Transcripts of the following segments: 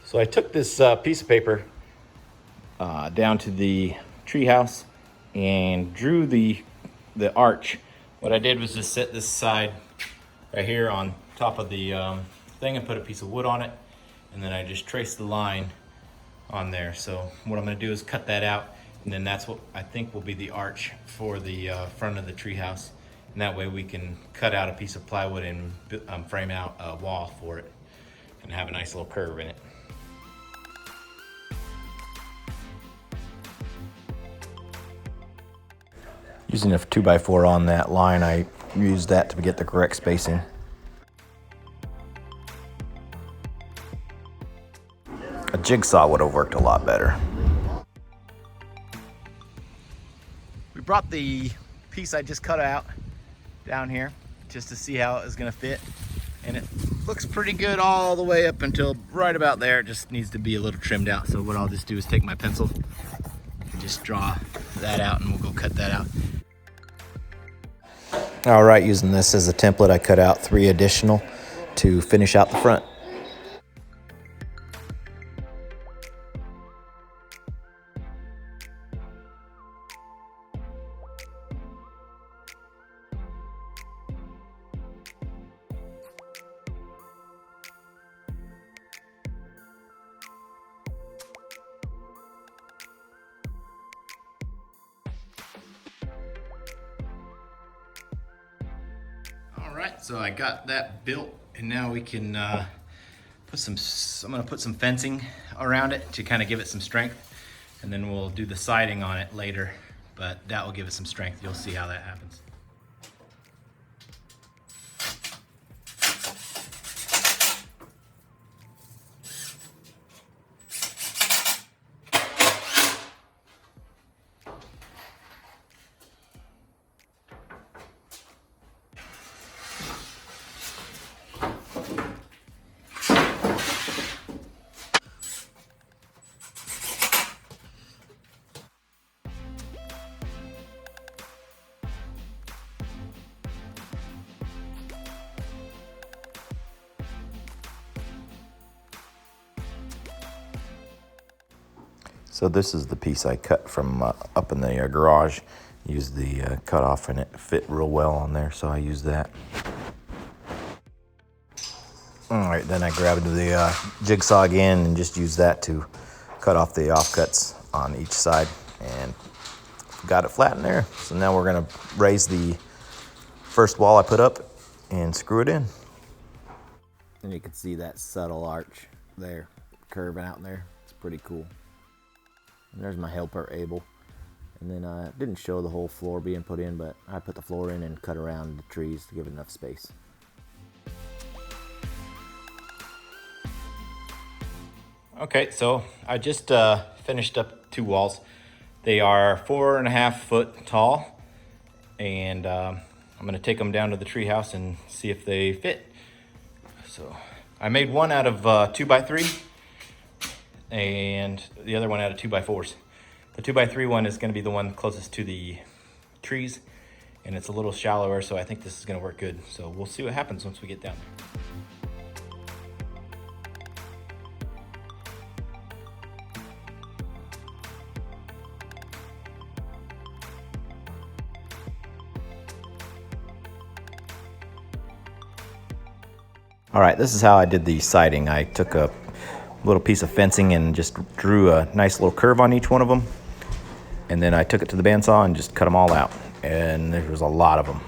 So I took this piece of paper down to the treehouse and drew the arch. What I did was just set this side right here on top of the thing and put a piece of wood on it, and then I just traced the line on there. So what I'm going to do is cut that out, and then that's what I think will be the arch for the front of the treehouse. And that way we can cut out a piece of plywood and frame out a wall for it and have a nice little curve in it. Using a 2x4 on that line, I used that to get the correct spacing. A jigsaw would have worked a lot better. We brought the piece I just cut out down here just to see how it was going to fit, and it looks pretty good all the way up until right about there. It just needs to be a little trimmed out. So what I'll just do is take my pencil and just draw that out, and we'll go cut that out. All right, using this as a template, I cut out 3 additional to finish out the front. Alright, so I got that built, and now we can I'm gonna put some fencing around it to kind of give it some strength, and then we'll do the siding on it later, but that will give it some strength. You'll see how that happens. So this is the piece I cut from up in the garage. Used the cutoff, and it fit real well on there, so I used that. All right, then I grabbed the jigsaw again and just used that to cut off the offcuts on each side, and got it flat in there. So now we're gonna raise the first wall I put up and screw it in. And you can see that subtle arch there, curving out in there. It's pretty cool. And there's my helper, Abel. And then I didn't show the whole floor being put in, but I put the floor in and cut around the trees to give it enough space. Okay, so I just finished up 2 walls. They are 4.5 foot tall, and I'm gonna take them down to the treehouse and see if they fit. So I made one out of 2x3. And the other one out of 2x4s. The 2x3 one is going to be the one closest to the trees, and it's a little shallower, so I think this is going to work good. So we'll see what happens once we get down there. All right, this is how I did the siding. I took a little piece of fencing and just drew a nice little curve on each one of them, and then I took it to the bandsaw and just cut them all out, and there was a lot of them.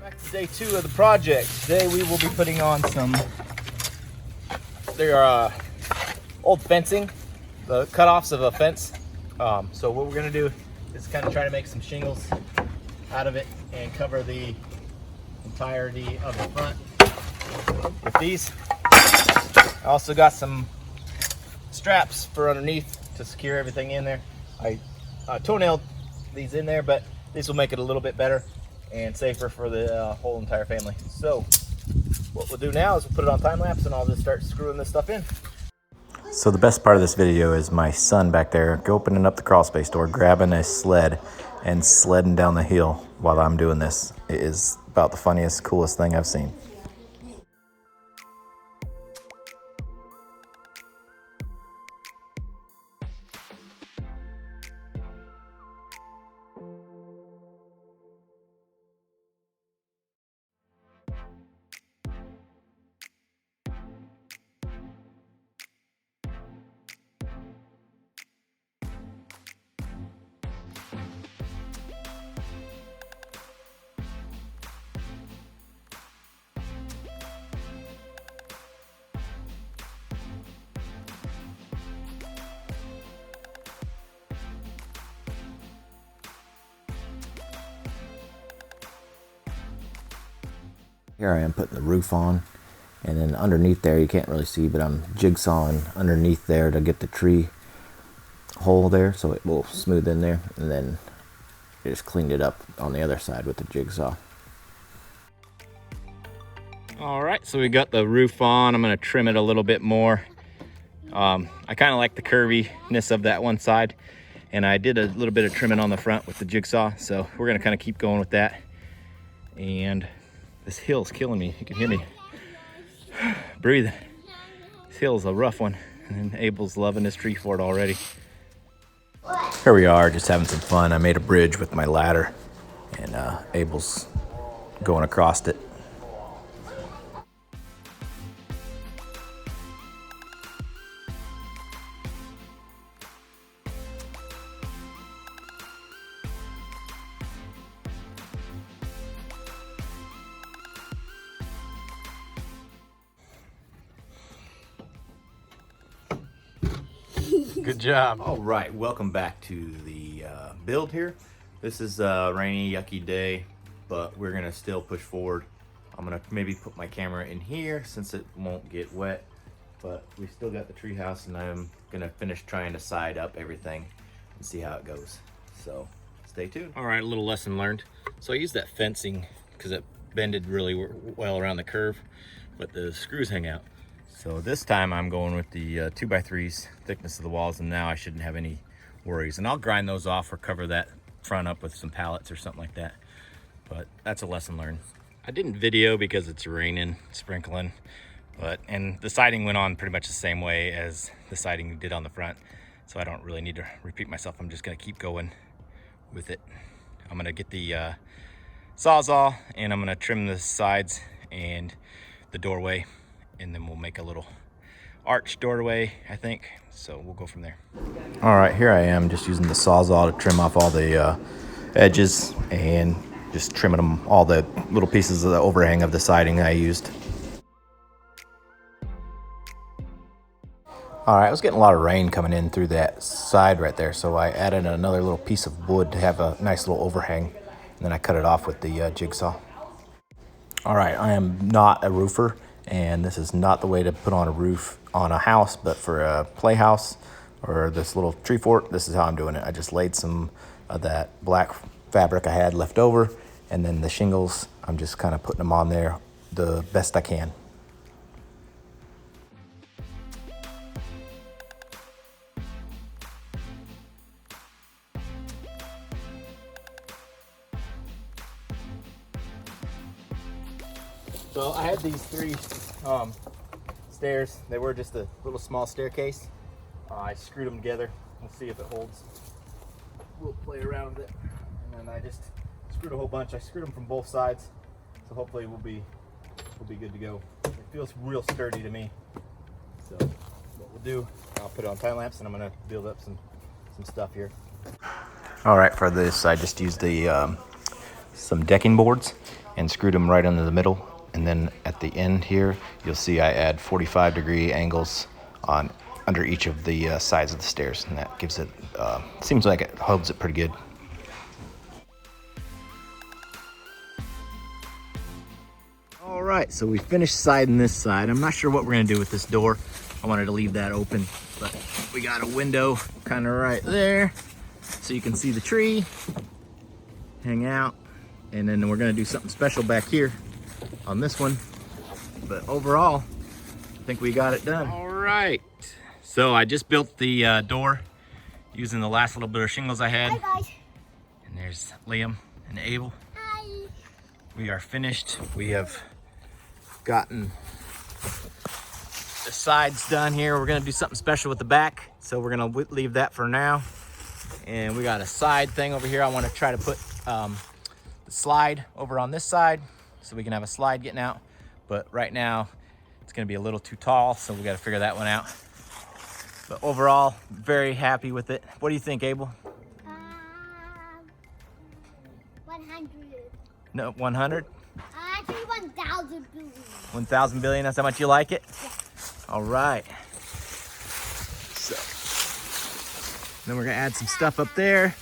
Back to day 2 of the project. Today we will be putting on some old fencing, the cutoffs of a fence. So what we're going to do is kind of try to make some shingles out of it and cover the entirety of the front with these. I also got some straps for underneath to secure everything in there. I toenailed these in there, but this will make it a little bit better and safer for the whole entire family. So what we'll do now is we'll put it on time lapse, and I'll just start screwing this stuff in. So the best part of this video is my son back there opening up the crawl space door, grabbing a sled and sledding down the hill while I'm doing this. It is about the funniest, coolest thing I've seen. Here I am putting the roof on, and then underneath there, you can't really see, but I'm jigsawing underneath there to get the tree hole there so it will smooth in there, and then I just cleaned it up on the other side with the jigsaw. All right, so we got the roof on. I'm gonna trim it a little bit more. I kind of like the curviness of that one side, and I did a little bit of trimming on the front with the jigsaw, so we're gonna kind of keep going with that. And this hill's killing me. You can hear me breathing. This hill's a rough one, and Abel's loving this tree fort already. Here we are, just having some fun. I made a bridge with my ladder, and Abel's going across it. Good job. All right, welcome back to the build here. This is a rainy, yucky day, but we're gonna still push forward. I'm gonna maybe put my camera in here since it won't get wet, but we still got the treehouse, and I'm gonna finish trying to side up everything and see how it goes. So stay tuned. All right, a little lesson learned. So I used that fencing because it bended really well around the curve, but the screws hang out. So this time I'm going with the 2x3s thickness of the walls, and now I shouldn't have any worries. And I'll grind those off or cover that front up with some pallets or something like that. But that's a lesson learned. I didn't video because it's raining, sprinkling, and the siding went on pretty much the same way as the siding did on the front. So I don't really need to repeat myself. I'm just gonna keep going with it. I'm gonna get the Sawzall, and I'm gonna trim the sides and the doorway, and then we'll make a little arch doorway, I think. So we'll go from there. All right, here I am just using the Sawzall to trim off all the edges and just trimming them, all the little pieces of the overhang of the siding I used. All right, I was getting a lot of rain coming in through that side right there, so I added another little piece of wood to have a nice little overhang, and then I cut it off with the jigsaw. All right, I am not a roofer, and this is not the way to put on a roof on a house, but for a playhouse or this little tree fort, this is how I'm doing it. I just laid some of that black fabric I had left over, and then the shingles, I'm just kind of putting them on there the best I can. So I had these three stairs. They were just a little small staircase. I screwed them together. We'll see if it holds. We'll play around with it. And then I just screwed a whole bunch. I screwed them from both sides, so hopefully we'll be good to go. It feels real sturdy to me. So what we'll do, I'll put it on time lapse, and I'm gonna build up some stuff here. All right, for this I just used the some decking boards and screwed them right into the middle. And then at the end here, you'll see I add 45-degree angles on under each of the sides of the stairs, and that gives it, seems like it holds it pretty good. All right, so we finished siding this side. I'm not sure what we're gonna do with this door. I wanted to leave that open, but we got a window kind of right there, so you can see the tree, hang out, and then we're gonna do something special back here on this one. But overall, I think we got it done. All right, so I just built the door using the last little bit of shingles I had. Hi guys. And there's Liam and Abel. Hi. We are finished. We have gotten the sides done here. We're gonna do something special with the back, so we're gonna leave that for now. And we got a side thing over here. I want to try to put the slide over on this side, so we can have a slide getting out. But right now, it's gonna be a little too tall, so we gotta figure that one out. But overall, very happy with it. What do you think, Abel? 100. No, 100? Actually, 1,000 billion. 1,000 billion, that's how much you like it? Yeah. All right. So, then we're gonna add some stuff up there.